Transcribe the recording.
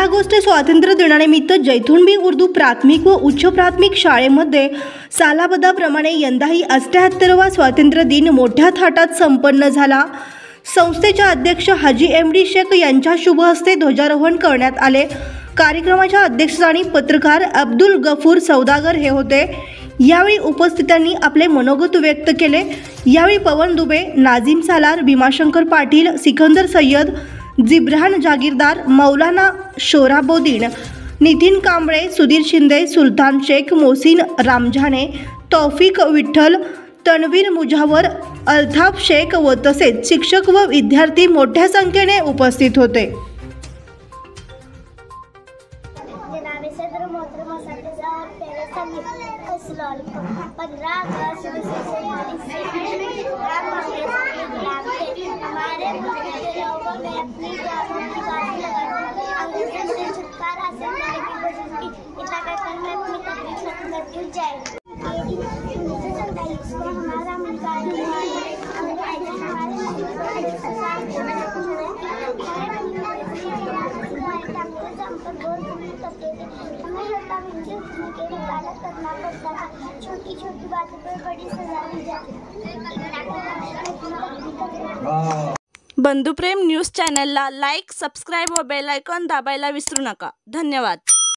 August स्वातंत्र्य दिनानिमित्त जैतूनबी उर्दू प्राथमिक व उच्च प्राथमिक शाळेमध्ये सालाबदाप्रमाणे यंदाही 78वा स्वातंत्र्य दिन मोठ्या थाटात संपन्न झाला। संस्थेच्या अध्यक्ष हाजी एमडी शेख यांच्या शुभ हस्ते ध्वजारोहण करण्यात आले। कार्यक्रमाच्या अध्यक्षस्थानी पत्रकार अब्दुल गफूर सौदागर हे होते। यावेळी उपस्थितांनी आपले मनोगत व्यक्त केले। यावेळी पवन दुबे, नाझीम सालार, भीमाशंकर पाटील, सिकंदर सय्यद, जिब्रान जागीरदार, मौलाना शोराबुद्दीन, नितीन कांबळे, सुधीर शिंदे, सुलतान शेख, मोहसिन रामझाने, तौफिक विठ्ठल, तन्वीर मुजावर, अल्ताफ शेख व तसेच शिक्षक व विद्यार्थी मोठ्या संख्येने उपस्थित होते। छोटी छोटी बातों पर बड़ी सजा दी जाती है। बंधुप्रेम न्यूज चॅनलला लाईक, सबस्क्राइब व बेल आयकॉन दाबायला विसरू नका। धन्यवाद।